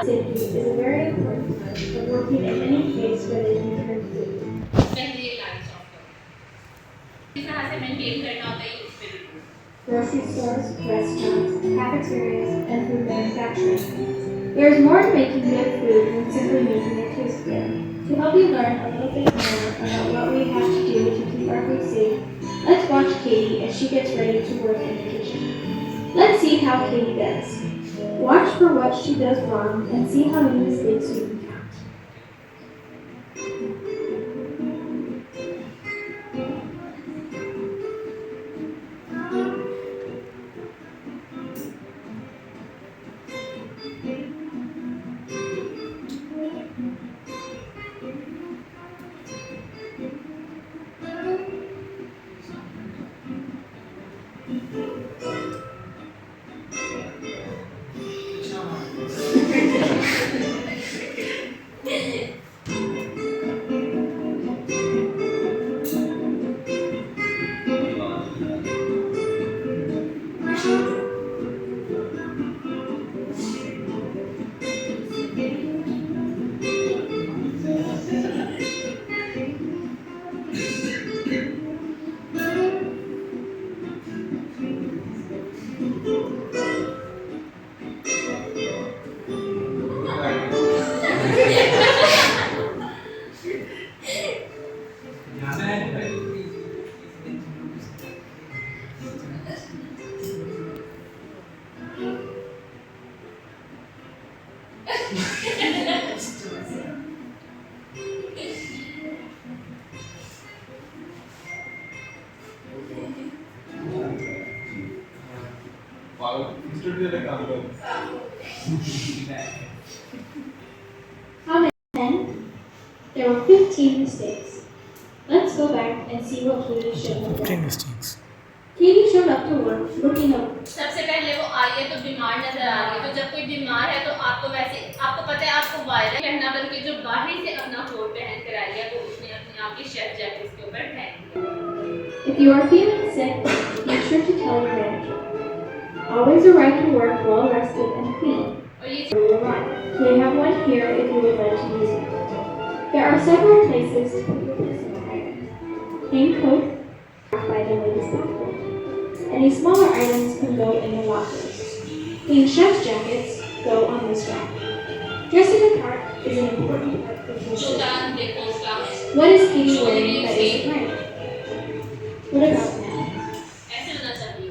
Safety is a very important part of working in any place where they can turn food. Grocery stores, restaurants, cafeterias, and food manufacturing. There is more to making good food than simply making it taste good. To help you learn a little bit more about what we have to do to keep our food safe, let's watch Katie as she gets ready to work in the kitchen. Let's see how Katie does. Watch for what she does wrong and see how many mistakes you can count. How many? There were 15 mistakes. Let's go back and see what Katie should have done. 15 mistakes. Katie showed up to work looking up. सबसे पहले वो आई है तो बीमार नजर आ रही है। तो जब कोई बीमार है तो आपको वैसे आपको पता है आपको वायरल पहनना बल्कि जो बाहर से अपना कोट पहन कर आई है वो उसने अपने आप की शेफ जैकेट के ऊपर पहन लिया। If you are feeling sick, be sure to tell your manager. Always arrive to work well rested and clean. और ये They have one here if you would like to use it. There are several places to put your personal items. Hang coat by the ladies' bathroom. Any smaller items can go in the lockers. Clean chef's jackets go on this rack. Dressing a cart is an important part of your show. शोटान देखो उसका What is Katie wearing that isn't right? What about now? ऐसे होना चाहिए।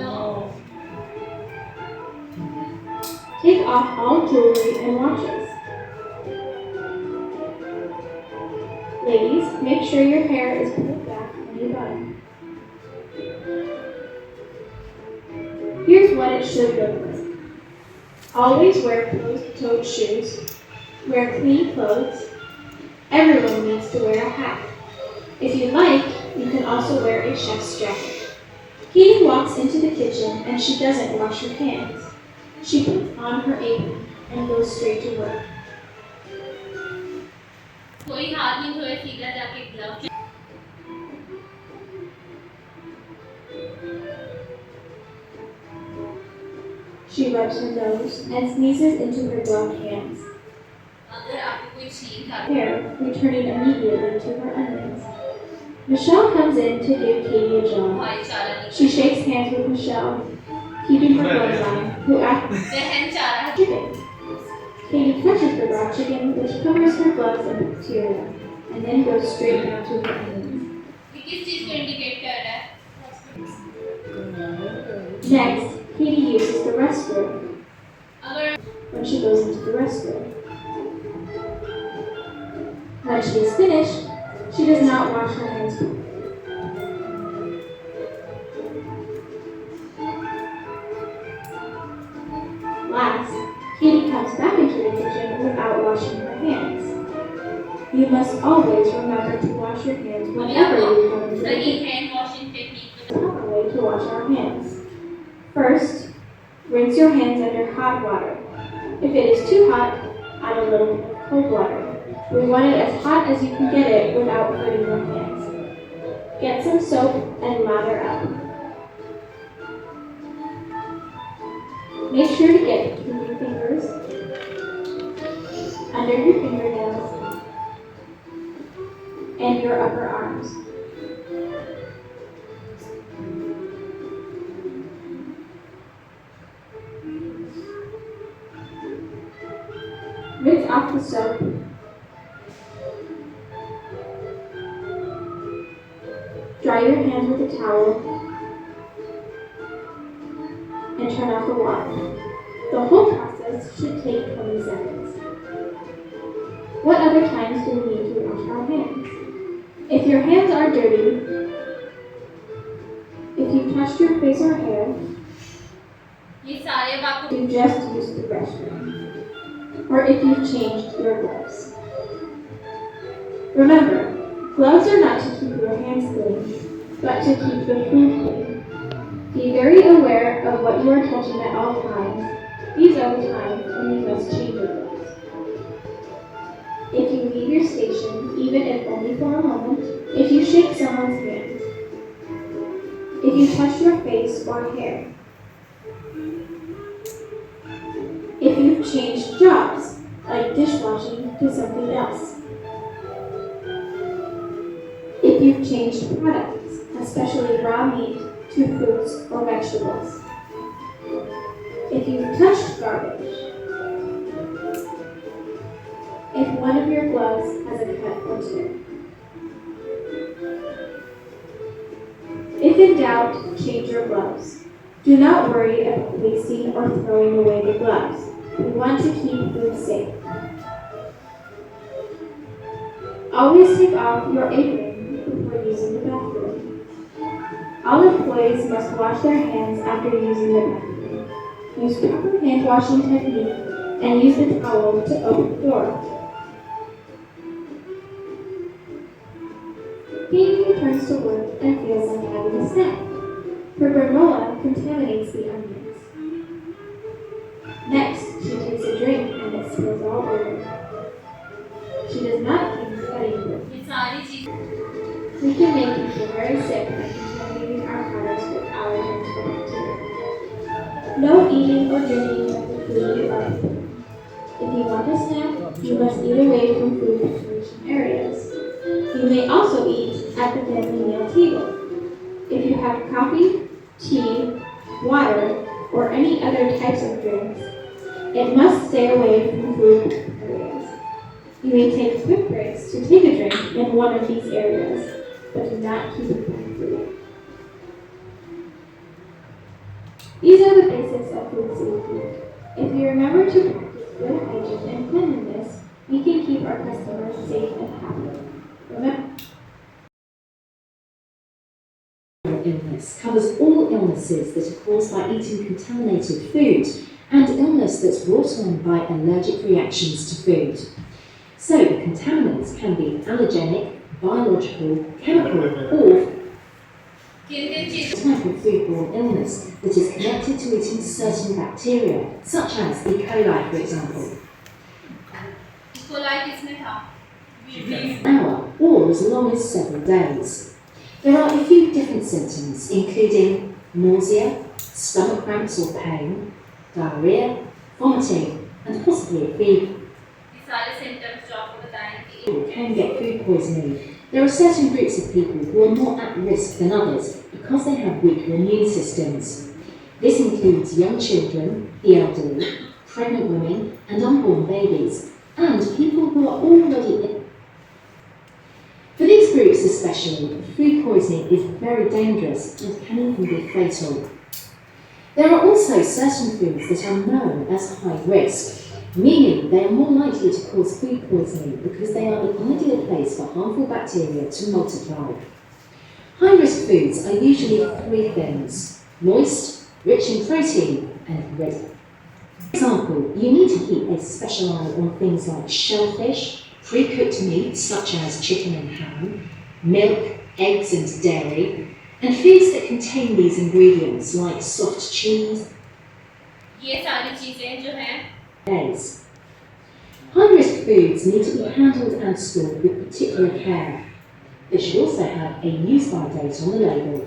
No. Take off all jewelry and watches. Ladies, make sure your hair is pulled back when you bun. Here's what it should look like. Always wear closed-toed shoes. Wear clean clothes. Everyone needs to wear a hat. If you like, you can also wear a chef's jacket. Katie walks into the kitchen and she doesn't wash her hands. She puts on her apron and goes straight to work. कोई हाथ नहीं धोए सीधा जाके glove She rubs her nose and sneezes into her gloved hands. अगर आपको कोई छींक आ Hair, returning immediately to her onions. Michelle comes in to give Katie a job. भाईचारा नहीं She shakes hands with Michelle, keeping her gloves on, who acts सहन चारा chicken. Katie touches the raw chicken, which covers her gloves and bacteria, and then goes straight down to her onions. ये किस चीज को indicate कर रहा है? Next, Katie uses the restroom अगर when she goes into the restroom. When she is finished, she does not wash her hands properly. Last, Katie comes back into the kitchen without washing her hands. You must always remember to wash your hands whenever you come into the सही kitchen. Hand washing technique Proper way to wash our hands. First, rinse your hands under hot water. If it is too hot, add a little bit of cold water. We want it as hot as you can get it without hurting your hands. Get some soap and lather up. Make sure to get between your fingers under your fingernails, and your upper arms. Rinse off the soap. Dry your hands with a towel and turn off the water. The whole process should take 20 seconds. What other times do we need to wash our hands? If your hands are dirty, if you've touched your face or hair, ये सारे बात you just use the restroom. Or if you've changed your gloves. Remember, gloves are not to keep your hands clean, but to keep the food clean. Be very aware of what you are touching at all times. These are the times when you must change your gloves. If you leave your station, even if only for a moment, if you shake someone's hand, if you touch your face or hair, if you've changed jobs, like dishwashing, to something else, if you've changed products, especially raw meat, to fruits or vegetables, if you've touched garbage, if one of your gloves has a cut or tear. If in doubt, change your gloves. Do not worry about wasting or throwing away the gloves. We want to keep food safe. Always take off your apron before using the bathroom. All employees must wash their hands after using the bathroom. Use proper hand washing technique and use the towel to open the door. Katie returns to work and feels like having a snack. Her granola contaminates the onions. Next, she takes a drink and it spills all over. She does not keep studying it. ये सारी चीज़ We can make people very sick by contaminating our products with allergens or bacteria. No eating or drinking of the food you are eating. If you want a snack, you must eat away from food preparation areas. You may also eat at the family meal table. If you have coffee, tea, water, or any other types of drinks, it must stay away from food areas. You may take quick breaks to take a drink in one of these areas, but do not keep it from food. These are the basics of food safety. If we remember to practice good hygiene and cleanliness, we can keep our customers safe and happy. Remember, illness covers all illnesses that are caused by eating contaminated food and illness that's brought on by allergic reactions to food. So the contaminants can be allergenic, biological, chemical, or किन-किन चीज़ों type of foodborne illness that is connected to eating certain bacteria, such as E. coli, for example. को like इसमें था An hour or as long as several days. There are a few different symptoms, including nausea, stomach cramps or pain, diarrhea, vomiting, and possibly a fever. ये सारे symptoms जो आपको बताएं कि People can get food poisoning. There are certain groups of people who are more at risk than others because they have weaker immune systems. This includes young children, the elderly, pregnant women, and unborn babies, and people who are already ill. For these groups especially, food poisoning is very dangerous and can even be fatal. There are also certain foods that are known as high risk, meaning they are more likely to cause food poisoning because they are the ideal place for harmful bacteria to multiply. High risk foods are usually three things: moist, rich in protein, and ready. For example, you need to keep a special eye on things like shellfish, pre-cooked meats such as chicken and ham, milk, eggs and dairy, and foods that contain these ingredients like soft cheese, ये सारी चीज़ें जो हैं eggs. High-risk foods need to be handled and stored with particular care. They should also have a use-by date on the label